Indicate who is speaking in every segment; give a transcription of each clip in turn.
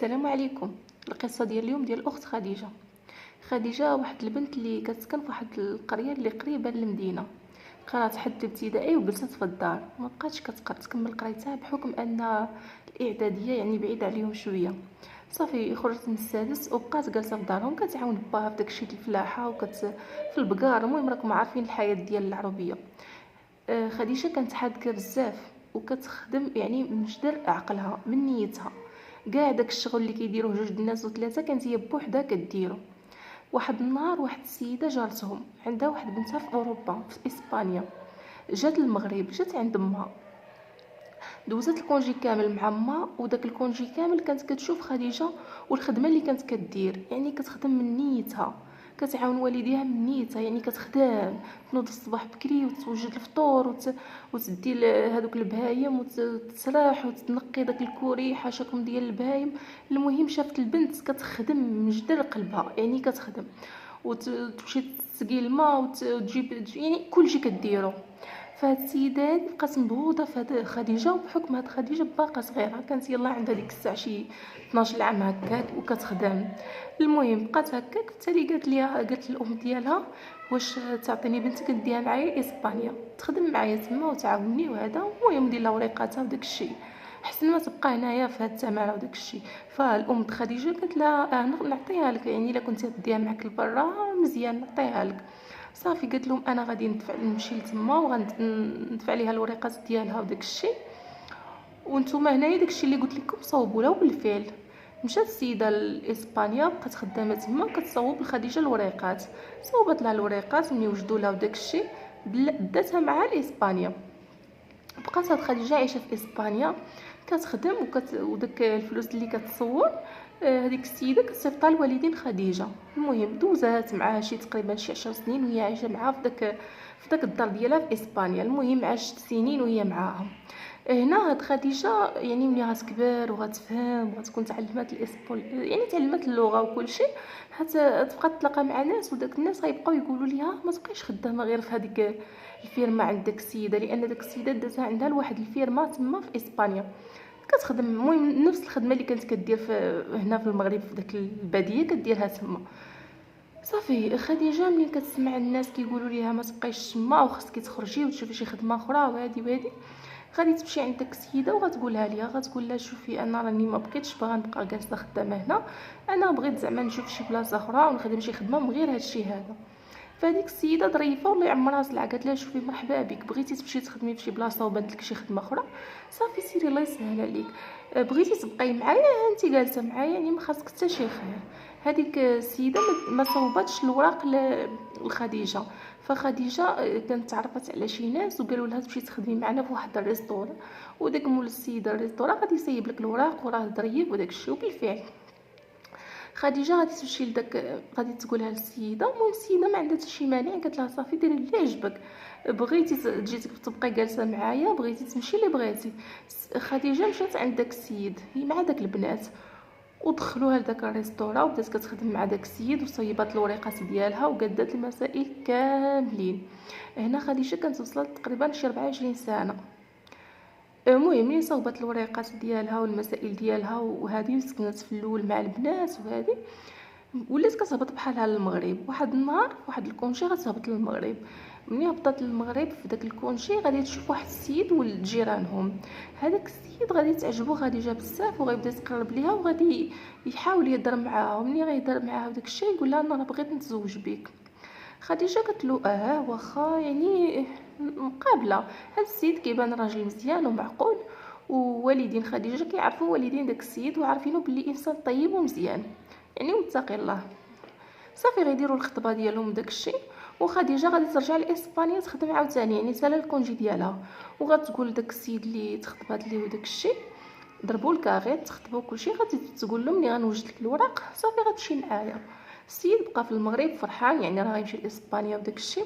Speaker 1: السلام عليكم. القصه ديال اليوم ديال الاخت خديجه. خديجه واحد البنت اللي كتسكن في واحد القريه اللي قريبه للمدينه. قرات حد الابتدائي وجلست في الدار، ما بقاتش كتقدر تكمل قرايتها بحكم ان الاعداديه يعني بعيد عليهم شويه. صافي خرجت من السادس وبقات جالسه في دارهم كتعاون باها في داكشي د الفلاحه في البقار. المهم راكم عارفين الحياه ديال العربيه. خديجه كانت حاذقه بزاف وكتخدم يعني من جدر عقلها من نيتها. كاع داك الشغل اللي كيديروه جوج الناس وثلاثه كانت هي بوحدها كديرو. واحد النهار واحد السيده جارتهم عندها واحد بنتها في اوروبا في اسبانيا. جات المغرب، جات عند امها، دوزت الكونجي كامل مع امها، وداك الكونجي كامل كانت كتشوف خديجه والخدمه اللي كانت كدير. يعني كتخدم من نيتها، كتعاون والديها من نيتها، يعني كتخدم تنوض الصباح بكري وتوجد الفطور وتدي هذوك البهايم وتسرح وتنقي داك الكوري حاشاكم ديال البهايم. المهم شافت البنت كتخدم من جدر قلبها، يعني كتخدم وتمشي تسقي الماء وتجيب يعني كلشي كديرو. فهاد السيده هادي بقات مبهوطه فهاد خديجه، وبحكم هاد خديجه باقا صغيره كانت يلا عندها ديك الساعه شي 12 عام هكاك وكتخدم. المهم بقات هكاك، بالتالي قالت الام ديالها واش تعطيني بنتك نديها معايا اسبانيا تخدم معايا تما وتعاوني وهذا. المهم ندير لها وريقاتها وداك الشيء احسن ما تبقى هنايا في هاد التماره وداك الشيء. فالام خديجه قالت لها نعطيها لك، يعني الا كنتي غديها معاك لبرا مزيان نعطيها لك. صافي قالت لهم انا غادي نمشي لتما وغندفع ليها الوريقات ديالها وداك الشيء، وانتم هنايا داك الشيء اللي قلت لكم صوبوا له. وبالفعل مشات السيده لاسبانيا، بقات خدامه تما كتصوب لخديجه الوريقات. صوبت لها الوريقات ملي وجدوا لها وداك الشيء داتها معها لاسبانيا. بقات هاد خديجه عايشه في اسبانيا كتخدم وداك الفلوس اللي كتصور هذيك السيده كتصيفطها لوالدين خديجه. المهم دوزات معاها شي تقريبا شي 10 سنين وهي عايشه معاها في داك الدار ديالها في اسبانيا. المهم عاشت سنين وهي معاهم. هنا هاد خديجه يعني ملي غتكبر وغتفهم وغتكون تعلمات يعني تعلمات اللغه وكل شيء، غتبقى تتلاقى مع ناس، وداك الناس غيبقاو يقولوا ليها ما تبقيش خدامه غير في هذيك الفيرما عند داك السيده، لان داك السيده دازها عندها لواحد الفيرما تما في اسبانيا كتخدم. المهم نفس الخدمه اللي كانت كدير هنا في المغرب في داك الباديه كديرها تما. صافي خديجه ملي كتسمع الناس كيقولوا ليها ما تبقيش تما وخصك تخرجي وتشوفي شي خدمه اخرى وهادي غادي تمشي عند داك السيده وغتقولها ليها، غتقول لها شوفي انا راني ما بقيتش باغا نبقى جالسه خدامه هنا، انا بغيت زعما نشوف شي بلاصه اخرى ونخدم شي خدمه من غير هادشي هذا. فهاديك السيده ظريفه والله يعمرها صلع، قالت لها شوفي مرحبا بك، بغيتي تمشي تخدمي في شي بلاصه وبانت لك شي خدمه اخرى صافي سيري الله يسهل عليك. بغيتي تبقاي معايا انت جالسه معايا يعني ما خاصك حتى شي خير. هذيك السيده ما صوباتش الوراق لخديجه. فخديجه كانت تعرفت على شي ناس وقالوا لها تمشي تخدمي معنا في واحد الريستوران، وداك مول السيده الريستوران غادي يسيب لك الوراق وراه ظريف وداك الشيء. وبالفعل خديجه غادي تمشي غادي تقولها للسيده. المهم السيده ما عندها حتى شي مانع، قالت لها صافي ديري اللي عجبك، بغيتي تجي تبقاي جالسه معايا بغيتي تمشي اللي بغيتي. خديجه مشات عند داك السيد هي مع داك البنات ودخلوها لداك الريستورا وبدات كتخدم مع داك السيد وصيبات الوريقات ديالها وقدات المسائل كاملين. هنا خديجه كانت وصلت تقريبا شي 24 سنه. المهم ملي صوبت الوريقات ديالها والمسائل ديالها وهذه سكنت في الاول مع البنات وهذه ولات كتهبط بحالها للمغرب. واحد النهار واحد الكونشي غتهبط للمغرب. ملي هبطت للمغرب في داك الكونشي غادي تشوف واحد السيد ولد جيرانهم. هذاك السيد غادي تعجبو خديجه بزاف وغيبدا يتقرب ليها وغادي يحاول يهضر معاها. وملي غيهضر معاها وداك الشيء يقول لها انا بغيت نتزوج بك. خديجه قالت له واخا يعني مقابله. هذا السيد كيبان راجل مزيان ومعقول، ووالدين خديجه كيعرفوا والدين داك السيد وعارفينه باللي انسان طيب ومزيان يعني متقي الله. صافي غيديروا الخطبه ديالهم داك الشيء، وخديجه غادي ترجع لاسبانيا تخدم عاوتاني يعني سالا الكونجي ديالها. وغتقول داك السيد اللي تخطبات ليه وداك الشيء ضربوا الكاغي تخطبوا كلشي، غادي تقول له ملي غنوجد لك الوراق صافي غتمشي معايا. السيد بقى في المغرب فرحان يعني راه غيمشي لاسبانيا وداك الشيء.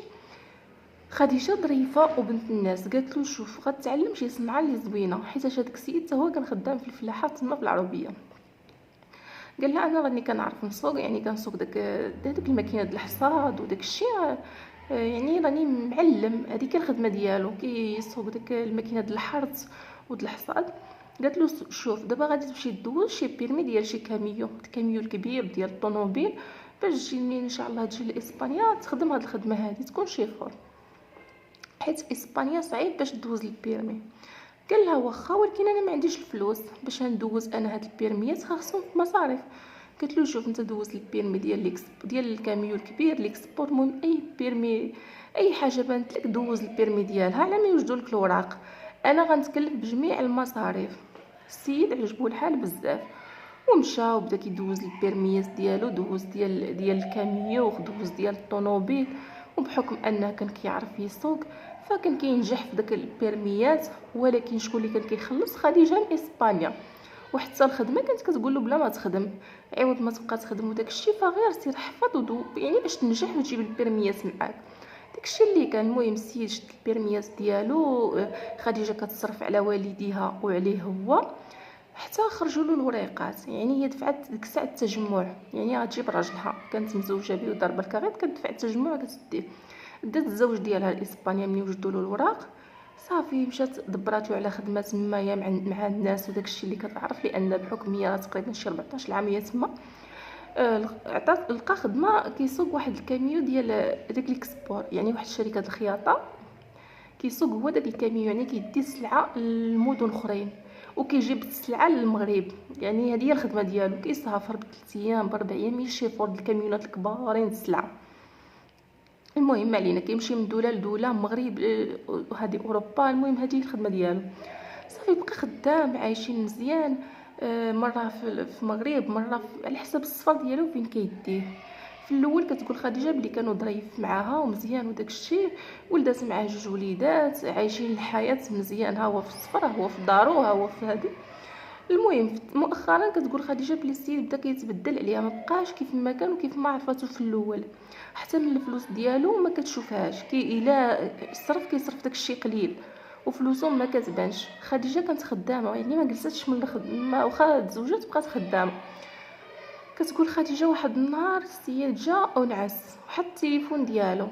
Speaker 1: خديجه ظريفه وبنت الناس قالت له شوف غتعلم شي صنعه اللي زوينه، حيت هذاك السيد حتى هو كان خدام في الفلاحه تما في العربيه. قال لها انا راني كنعرف نسوق، يعني كنسوق داك الماكينه د الحصاد وداك الشيء، يعني راني معلم. هذيك الخدمه ديالو كيسوق داك الماكينه د الحرث ود الحصاد. قالت له شوف دابا غادي تمشي دوز شي بيرمي ديال شي كاميو الكبير ديال الطوموبيل، باش تجي منين ان شاء الله تجي لاسبانيا تخدم هاد الخدمه هادي تكون شيفور، حيت اسبانيا صعيب باش دوز البيرمي. قال لها واخا، ولكن انا ما عنديش الفلوس باش ندوز انا هاد البيرميات، خاصهم مصاريف. قلت له شوف انت دوز البيرمي ديال الكاميو الكبير ليكسبور، المهم اي بيرمي اي حاجه بانت لك دوز البيرمي ديالها على ما يوجدوا لك الوراق، انا غنتكلف بجميع المصاريف. السيد عجبو الحال بزاف ومشى وبدا كيدوز البيرميات ديالو، دوز ديال الكاميو ودوز ديال الطوموبيل، وبحكم انه كان كيعرف يسوق فكان كينجح في داك البيرميات. ولكن شكون اللي كان كيخلص؟ خديجه من اسبانيا. وحتى الخدمه كانت كتقول له بلا ما تخدم، عوض ما تبقى تخدم وداك الشيء فغير سير حفظ ودو يعني باش تنجح وتجيب البيرميات معاك. داكشي اللي كان. المهم السيد شد البيرميات ديالو، خديجه كتصرف على والديها وعليه هو حتى خرجوا له الوريقات. يعني هي دفعت ديك الساعه التجمع، يعني غتجيب راجلها كانت مزوجه به وضربه الكاريط، كتدفع التجمع كتديه. دات الزوج ديالها لاسبانيا، ملي وجدوا له الوراق صافي مشات دبراتو على خدمه تما هي مع الناس وداكشي اللي كتعرف، لان بحكم هي تقريبا شي 14 عام هي تما. عطات لقى خدمه كيسوق واحد الكاميو ديال داك ليكسبور، يعني واحد شركه الخياطه كيسوق هو داك الكاميو، يعني كيدي السلعه للمدن اخرين وكيجيب السلعه للمغرب. يعني هذه هي الخدمه ديالو، كيسافر ب3 ايام ب4 ايام يشيفور الكاميونات الكبارين السلعه. المهم علينا كيمشي من دوله لدوله، المغرب هذه اوروبا. المهم هذه الخدمه ديالو. صافي بقى خدام عايشين مزيان، مره في المغرب، مره على حسب السفر ديالو فين كيديه. في الاول كتقول خديجه بلي كانوا ظريف معاها ومزيان وداك الشيء، ولدات معاه 2 وليدات عايشين الحياه مزيان، ها هو في السفر ها هو في دارو ها هو في هذه. المهم مؤخرا كتقول خديجه بلي السيد بدا كيتبدل عليها، ما بقاش كيف ما كان وكيف ما عرفته في الاول. حتى من الفلوس ديالو ما كتشوفهاش، الا صرف كيصرف داكشي قليل وفلوسه ما كتبانش. خديجه كانت خدامه، يعني ما جلستش من الخدمه واخا تزوجات بقات خدامه. كتقول خديجه واحد النهار السيد جا ونعس وحط التليفون ديالو.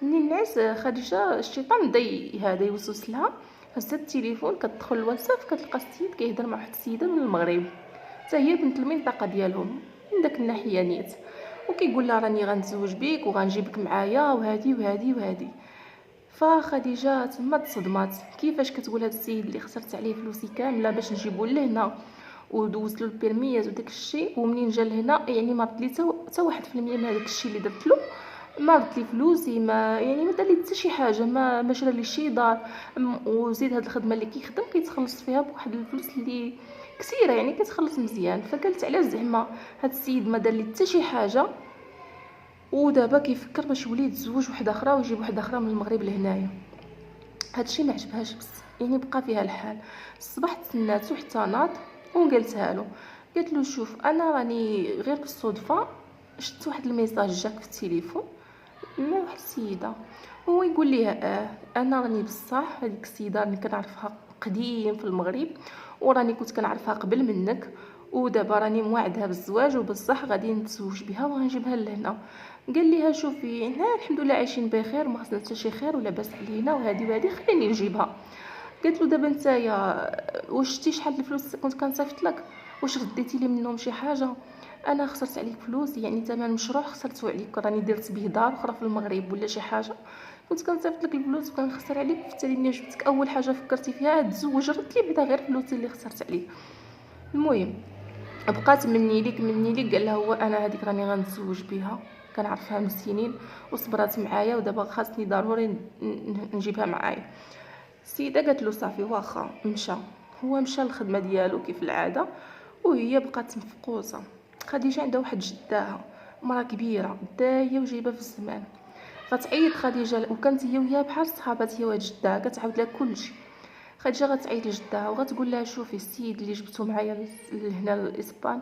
Speaker 1: منين نعس خديجه الشيطان بدا هذا يوسوس لها، هزت التليفون كتدخل الواتساب كتلقى السيد كيهضر مع واحد السيده من المغرب، حتى هي بنت المنطقه ديالهم من داك الناحيه نيت، وكيقول لها راني غنتزوج بيك وغنجيبك معايا وهادي وهادي وهادي. فخديجه تما تصدمات، كيفاش كتقول هذا السيد اللي خسرت عليه فلوسي كامله باش نجيبو لهنا ودوزت له البيرميات وداك الشيء، ومنين جا لهنا يعني ما رد لي حتى 1% من هذاك الشيء اللي درت له، ما رد لي فلوسي، ما يعني ما دار لي حتى شي حاجه، ما شرى لي شي دار. وزيد هاد الخدمه اللي كيخدم كيتخلص فيها بواحد الفلوس اللي كثيره، يعني كتخلص مزيان. فقالت علاش زعما هاد السيد ما دار لي حتى شي حاجه، ودابا كيفكر باش يولي يتزوج وحده اخرى ويجيب وحده اخرى من المغرب لهنايا. هادشي ما عجبهاش، بس يعني بقى فيها الحال. الصباح تسناتو حتى ناض وقالتها له، قالت له شوف انا راني غير بالصدفه شفت واحد الميساج جاك في التليفون من واحد السيده. هو يقول ليها انا راني بصح هذيك السيده راني كنعرفها قديم في المغرب، وراني كنت كنعرفها قبل منك، ودابا راني موعدها بالزواج وبصح غادي نتزوج بها وغنجيبها لهنا. قال ليها شوفي حنا الحمد لله عايشين بخير، ما خصنا حتى شي خير ولا باس علينا وهذه وهذه، خليني نجيبها. قالت له دابا نتايا واش شتي شحال الفلوس كنت كنصيفط لك؟ واش رديتي لي منهم شي حاجه؟ انا خسرت عليك فلوس، يعني ثمن مشروع خسرته عليك، راني درت به دار اخرى في المغرب ولا شي حاجه، كنت كنصيفط لك الفلوس وكنخسر عليك، بالتالي ملي جبتك اول حاجه فكرتي فيها تزوج، ردت لي بعدا غير فلوسي اللي خسرت عليك. المهم بقات مني ليك قال لها هو انا هذيك راني غنتزوج بها، كنعرفها من سنين وصبرات معايا ودابا خاصني ضروري نجيبها معايا. السيده قالت له صافي واخا. مشى للخدمه ديالو كيف العاده، وهي بقات مفقوسه. خديجه عندها واحد جداها مرا كبيره دايه وجايبه في الزمان، غتعيط خديجه، وكانت هي وياها بحال صحابات هي وهاد جداها، كتعاود لها كلشي. خديجه غتعيط لجداها وغتقول لها شوفي السيد اللي جبتو معايا لهنا لاسبان،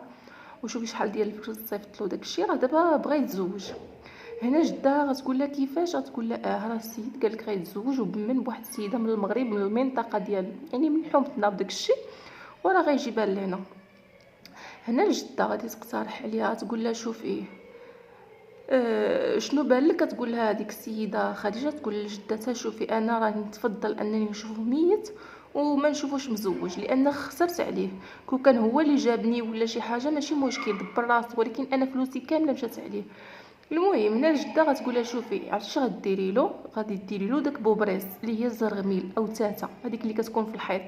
Speaker 1: وشوفي شحال ديال الفلوس صيفط له داكشي، راه دابا بغا يتزوج. هنا جدها غتقول لها كيفاش؟ غتقول لها راه السيد قال لك غيتزوج وبمن بواحد السيده من المغرب من المنطقه ديال يعني من حومتنا وداك الشيء، وراه غيجيبها لهنا. هنا الجده غادي تقترح عليها تقول لها شوفي شنو بان لك؟ تقول لها هذيك السيده خديجه تقول لجدتها شوفي انا راني نتفضل انني نشوفه ميت وما نشوفوش مزوج، لان خسرت عليه. كون كان هو اللي جابني ولا شي حاجه ماشي مشكل، دبر راسو، ولكن انا فلوسي كامله مشات عليه. المهم هنا الجده غتقول لها شوفي عرفتي غديري له، غادي ديري له داك بوبريس اللي هي الزرغميل او تاتا، هذيك اللي كتكون في الحيط،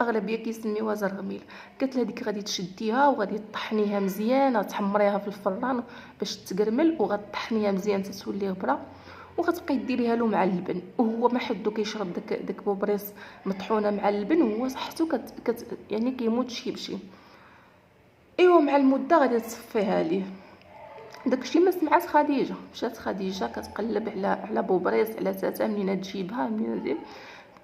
Speaker 1: اغلبيه كيسميوها زرغميل. قالت لها ديك غادي تشديها وغادي تطحنيها مزيان، غتحمريها في الفران باش تقرمل، وغتطحنيها مزيان تتولي غبره، وغتبقاي ديريها له مع اللبن. وهو ما حدو كيشرب داك بوبريس مطحونه مع اللبن، وهو صحتو يعني كيموت شي بشي. ايوا مع المده غادي تصفيها ليه. داكشي ما سمعات خديجه، مشات خديجه كتقلب على بوبريس على تاتا، منين تجيبها منين تجيب،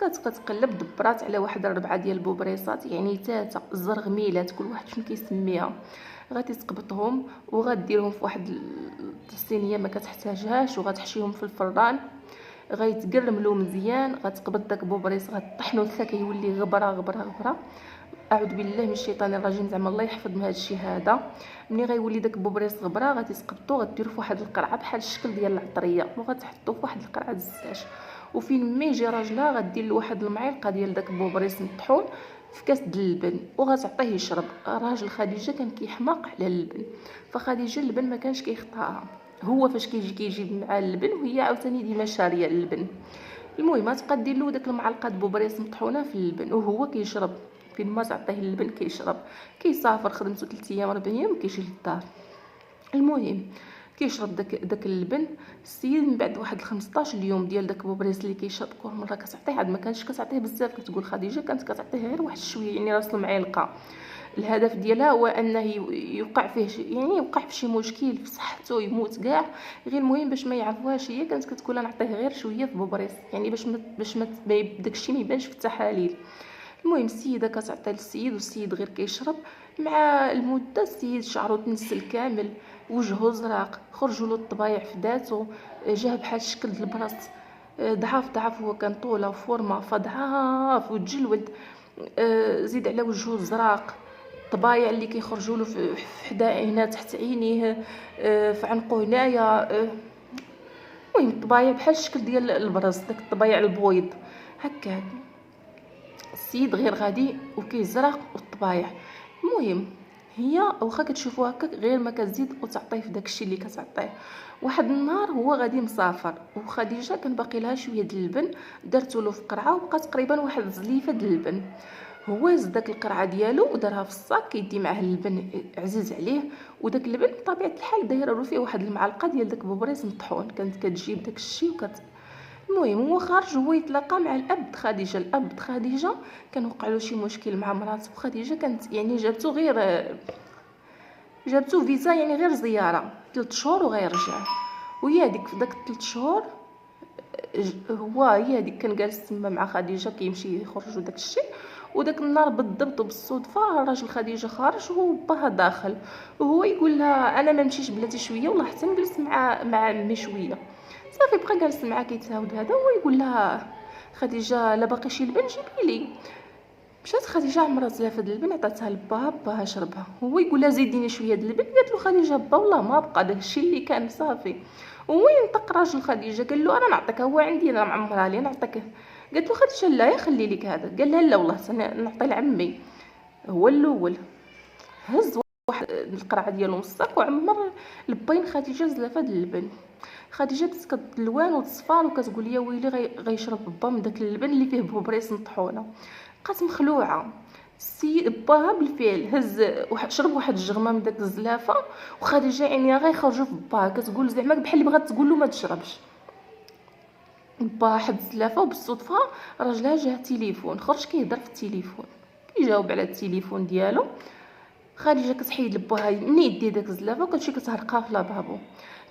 Speaker 1: كتقلب دبرات على واحد 4 ديال البوبريصات، يعني تاتا الزرغميلات كل واحد شنو كيسميها. غادي تقبطهم وغديرهم في واحد الصينيه ما كتحتاجهاش، وغتحشيهم في الفران، غيتقرملوا مزيان. غتقبط داك بوبريص غطحنو حتى كيولي غبره غبره غبره. اعوذ بالله من الشيطان الرجيم، زعما الله يحفظ من هذا الشيء هذا. ملي غيولي داك بوبريص غبره غادي تقبطو، غديرو في واحد القرعه بحال الشكل ديال العطريه، وغتحطو في واحد القرعه الزاج. وفين ما يجي راجلها غدير له واحد المعلقه ديال داك بوبريص مطحون في كاس د اللبن، وغتعطيه يشرب. راجل خديجه كان كيحماق على اللبن، فخديجه اللبن ما كانش كيخطاها، هو فاش كيجيب مع اللبن، وهي عاوتاني ديما شاريه اللبن. المهم تبقى دير له داك المعلقه د بوبريص مطحونه في اللبن، وهو كيشرب. فين ما تعطيه اللبن كيشرب. كيسافر خدمته 3 ايام 4 ايام كيجي للدار. المهم كيشرب داك اللبن. السيد من بعد واحد 15 اليوم ديال داك بوبريس اللي كيشرب، كل مره كتعطيه، عاد ما كانش كتعطيه بزاف، كتقول خديجه كانت كتعطيه غير واحد شويه، يعني راس المعلقه. الهدف ديالها هو انه يوقع فيه يعني يوقع في شي مشكل في صحته، يموت كاع، غير المهم باش ما يعرفوهاش. هي كانت كتقول نعطيه غير شويه في بوبريس، يعني باش ما داكشي ما يبانش في التحاليل. المهم السيده كتعطي للسيد، والسيد غير كيشرب. مع المده السيد شعرو تنسل كامل، وجهه زرق، خرجوا له الطبايع في ذاته، جاه بحال شكل البرص، ضعاف هو كان طوله وفورمه فضعاف وتجلود. زيد على وجهه الزراق، الطبايع اللي كيخرجوا له في حدا هنا تحت عينيه، في عنقه هنايا. المهم الطبايع بحال الشكل ديال البرص، داك الطبايع البويض هكا. السيد غير غادي وكيزرق والطبايع. المهم هي واخا كتشوفو هكاك غير ما كتزيد وتعطيه في داكشي اللي كتعطيه. واحد النهار هو غادي مسافر، وخديجه كان باقي لها شويه د اللبن، درتو له في قرعه وبقى تقريبا واحد زليفه د اللبن. هو هز داك القرعه ديالو ودارها في الصاك، كيدي معاه اللبن عزيز عليه. وداك اللبن بطبيعه الحال دايره له فيه واحد المعلقه ديال داك بوبريس مطحون، كانت كتجيب داك الشيء المهم هو خارج، هو يتلاقى مع الاب خديجه. الاب خديجه كان وقع له شي مشكل مع مراته، خديجه كانت يعني جابتو فيزا، يعني غير زياره 3 شهور وغيرجع. وهي هذيك في داك 3 شهور هي هذيك كان جالس تما مع خديجه كيمشي يخرجوا داك الشيء. وداك النهار بالضبط وبالصدفه راجل خديجه خارج وهو باها داخل، وهو يقول لها انا ما نمشيش بلاتي شويه، والله حتى نجلس مع عمي شويه. صافي بقى جالس معاه كيتهاود هذا، هو يقول لها خديجه لا باقي شي لبن جيبي لي. مشات خديجه عمرت لها فهاد اللبن، عطاتها لباها، باها شربها. هو يقول لها زيديني شويه د اللبن، قالت له خديجه با والله ما بقى داكشي اللي كان صافي. هو ينطق راجل خديجه قال له انا نعطيك، هو عندي انا معمرها لي نعطيك. قالت له خديجه لا يخلي لك هذا، قال لها لا والله نعطي لعمي. هو الاول هز واحد القرعه ديالو من الصاك وعمر لبين خديجه زلافه د اللبن. خديجه بدات كتلوان وتصفار وكتقول يا ويلي غيشرب با من داك اللبن اللي فيه بوبريس مطحونه. بقات مخلوعه. السيد باها بالفعل هز شرب واحد الجغمه من داك الزلافه، وخديجه عينيها غيخرجوا في باها، كتقول زعما بحال اللي بغات تقول له ما تشربش. با حد الزلافه، وبالصدفه راجلها جاه تليفون، خرج كيهضر في التليفون، كيجاوب على التليفون ديالو. خديجه كتحيد لباها مني يدي داك الزلافه وكتمشي كتهرقها في لابابو.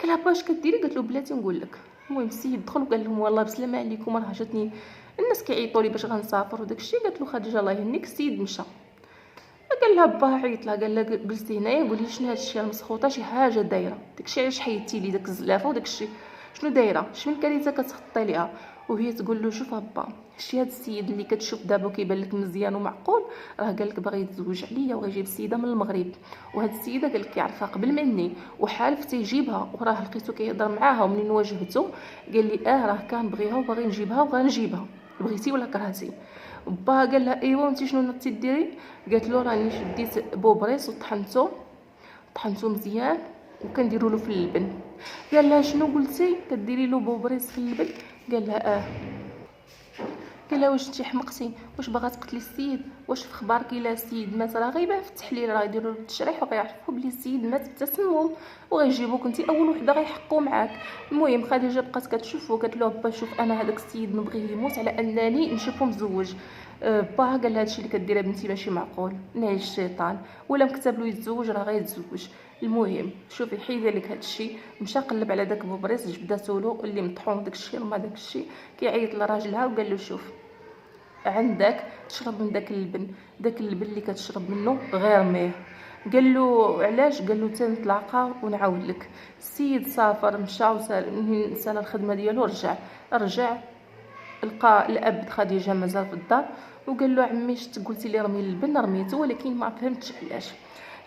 Speaker 1: قالها با اش كديري؟ قالت له بلاتي نقول لك. المهم السيد دخل وقال لهم والله بسلامه عليكم، راه جاتني الناس كيعيطوا لي باش غنسافر وداكشي. قالت له خديجه الله يهنيك. السيد مشى. قال لها با عيط لها، قال لها جلستي هنايا قولي شنو هادشي المسخوطه، شي حاجه دايره، داكشي علاش حيدتي لي داك الزلافه وداكشي شنو دايره، شنو الكارثه كتخطي ليها. وهي تقول له شوف با شتي هاد السيد اللي كتشوف دابا كيبان لك مزيان ومعقول، راه قال لك باغي يتزوج عليا وغيجيب السيده من المغرب، وهاد السيده قال لك كيعرفها قبل مني وحالف تيجيبها، وراه لقيتو كيهضر معاها، ومنين واجهته قال لي راه كان بغيها وباغي نجيبها وغنجيبها، بغيتي ولا كرهتي. با قال لها ايوا انت شنو تديري؟ قالت له راني شديت بوبريس طحنته مزيان وكنديروا له في اللبن. قال لها شنو قلتي كديري له بوبريس في اللبن؟ قال لها قال لها واش انت حمقتي؟ واش باغا تقتلي السيد؟ واش في خبارك الا السيد مات راه غيبان في التحليل، راه يديروا له التشريح وغيعرفوا بلي السيد مات بتسمم وغيجيبوك انت اول وحده غيحقوا معاك. المهم خديجه بقات كتشوف وقالت له با شوف انا هذاك السيد نبغيه يموت على انني نشوفو مزوج. با قال لها هادشي اللي كديرها بنتي ماشي معقول، نعيش الشيطان، ولا مكتب له يتزوج راه غيتزوج. المهم شوفي حيدي لك هادشي. مشى قلب على داك بوبريس جبداتو له اللي مطحون داكشي رمى داكشي كيعيط لراجلها وقال له شوف عندك تشرب من داك اللبن اللي كتشرب منه غير ميه. قال له علاش؟ قال له تنطلقا ونعاود لك. السيد سافر مشى وسال الخدمه ديالو رجع لقى الاب خديجه مازال في الدار وقال له عمي شت قلتي لي رمي اللبن رميته ولكن ما فهمتش علاش.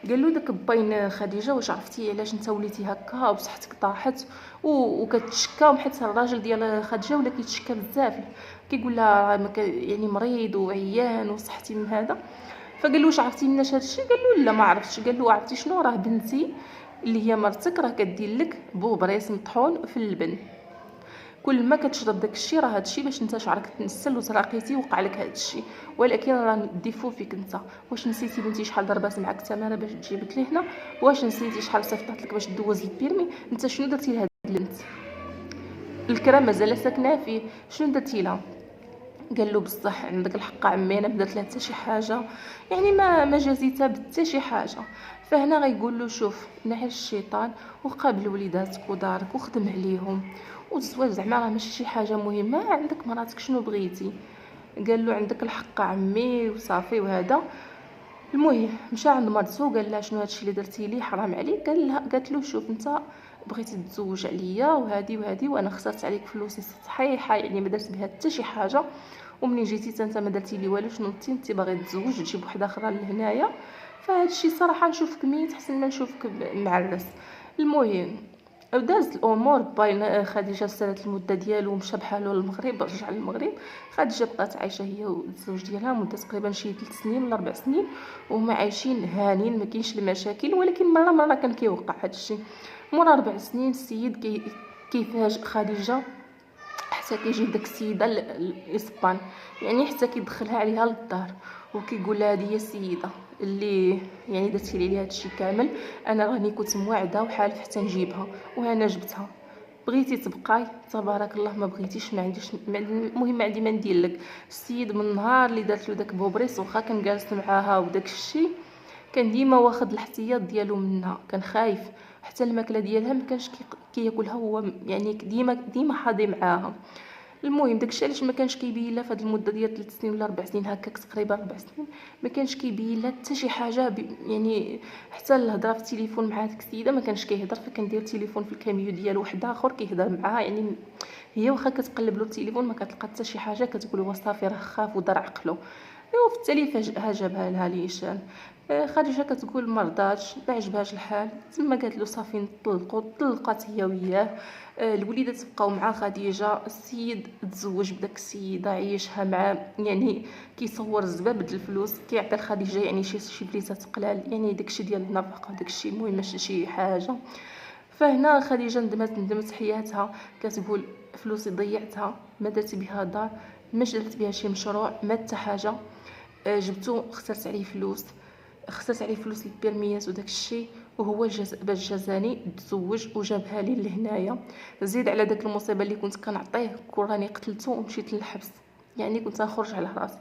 Speaker 1: قال له داك باين خديجه واش عرفتي علاش انت وليتي هكا وصحتك طاحت وكتشكى حيت الراجل ديال خديجه ولا كيتشكى بزاف كيقول لها يعني مريض وعيان وصحتي من هذا. فقال له واش عرفتي مناش هادشي؟ قال له لا ما عرفتش. قال له عرفتي شنو؟ راه بنتي اللي هي مرتك راه كدير لك بوبريس مطحون في اللبن، كل ما كتشرب داك الشيء راه هادشي باش انت شعرك تنسل وتراقيتي وقع لك هادشي، ولكن راه الديفو فيك انت. واش نسيتي بنتي شحال ضربات معك الثمره باش تجيبك لهنا؟ واش نسيتي شحال صيفطت لك باش دوز البيرمي؟ انت شنو درتي لهاد البنت؟ الكرا مازال ساكنه فيه، شنو درتي لها؟ قال له بصح عندك الحق عمي انا ما درت لها حتى شي حاجه، يعني ما جازيتها بحتى شي حاجه. فهنا غيقول له شوف نحي الشيطان وقابل وليداتك ودارك وخدم عليهم، والزواج زعما راه ماشي شي حاجه مهمه، عندك مراتك شنو بغيتي. قال له عندك الحق عمي وصافي وهذا. المهم مشى عند مرتو قال لها شنو هادشي اللي درتي لي حرام عليك. قالت له شوف انت بغيتي تتزوج عليا وهادي وانا خسرت عليك فلوسي صحيحه يعني ما درت بها حتى شي حاجه، ومنين جيتي انت ما درتي لي والو، شنو انت باغي تزوج تجيب وحده اخرى لهنايا؟ فهادشي صراحه نشوفك ميت احسن ما نشوفك معرس. المهم دازت الامور باين خديجه سالت المده ديالو ومشى بحالو للمغرب، رجع للمغرب. خديجه بقات عايشه هي والزوج ديالها مده تقريبا شي 3 سنين ولا 4 سنين وهما عايشين هانين ما كاينش المشاكل، ولكن مره كان كيوقع هادشي. مورا 4 سنين السيد كيفاجئ خديجه حتى كيجيب داك السيده الاسبان، يعني حتى كيدخلها عليها للدار وكيقول لها هذه هي السيده اللي يعني درتي لي هادشي كامل، انا راني كنت موعده وحالف حتى نجيبها وانا جبتها، بغيتي تبقاي تبارك الله، ما بغيتيش ما عنديش. المهم عندي ما ندير لك. السيد من النهار اللي دارت له داك بوبريس واخا كان جالس معاها وداك الشيء كان ديما واخد الاحتياط ديالو منها، كان خايف حتى الماكله ديالها ما كانش كياكلها هو، يعني ديما حاضي معاها. المهم داكشي علاش ما كانش كيبين لها في هذه المده ديال 3 سنين ولا 4 سنين هكاك تقريبا 4 سنين ما كانش كيبين لها حتى شي حاجه يعني حتى الهضره في التليفون مع هذيك السيده ما كانش كيهضر، فكندير التليفون في الكاميو ديال واحد اخر كيهضر معاها، يعني هي واخا كتقلب له التليفون ما كتلقى حتى شي حاجه، كتقول هو صافي راه خاف ودار عقله. وفي التالي فجأة جابها لها ليشان. خديجه كتقول ما رضاتش ما عجبهاش الحال، تما قالت له صافي نطلقوا، طلقات هي وياه. الوليدات بقاو مع خديجه، السيد تزوج بداك السيده عيشها مع، يعني كيصور الزباب د الفلوس كيعطي لخديجه يعني شي فليسات قلال، يعني داكشي ديال النفقه داكشي، المهم ماشي شي حاجه. فهنا خديجه ندمت حياتها، كتقول فلوسي ضيعتها، ما درت بها دار، ما درت بها شي مشروع، ما حتى حاجه. جبتو خسرت عليه فلوس البيرميات وداك الشيء، وهو باش جازاني تزوج وجابها لي لهنايا. زيد على داك المصيبه اللي كنت كنعطيه كون راني قتلته ومشيت للحبس، يعني كنت نخرج على راسي.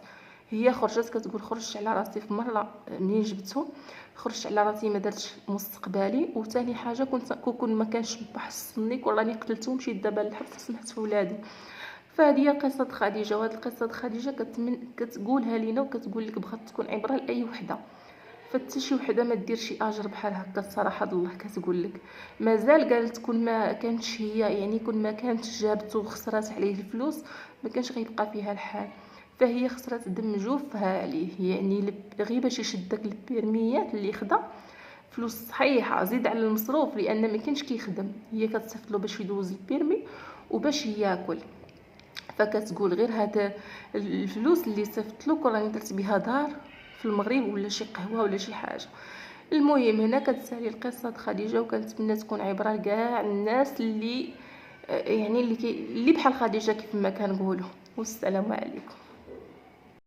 Speaker 1: هي خرجت كتقول خرجت على راسي في مره منين جبته، خرجت على راسي ما درتش مستقبلي، وثاني حاجه كون ما كانش بحصني كون راني قتلته ومشيت دابا للحبس سمحت في ولادي. فهذه هي قصه خديجه، وهذه القصه خديجه كتقولها لينا وكتقول لك بغات تكون عبره لاي وحده، فحتى شي وحده ما دير شي اجر بحال هكا الصراحه الله كتقول لك. مازال قالت كون ما كانتش هي، يعني كون ما كانتش جابته وخسرات عليه الفلوس ما كانش غيبقى فيها الحال، فهي خسرات دم جوفها عليه، يعني غير باش يشد داك البيرميات اللي خدا فلوس صحيحه، زيد على المصروف لان ما كانش كيخدم، هي كتصيفط له باش يدوز البيرمي وباش ياكل. فكتقول غير هاد الفلوس اللي صيفطلوك راني درت بها دار في المغرب ولا شي قهوه ولا شي حاجه. المهم هنا كتسالي القصه خديجه، وكنتمنى تكون عبره لكاع الناس اللي يعني اللي بحال خديجه كيف ما كنقولوا. والسلام عليكم.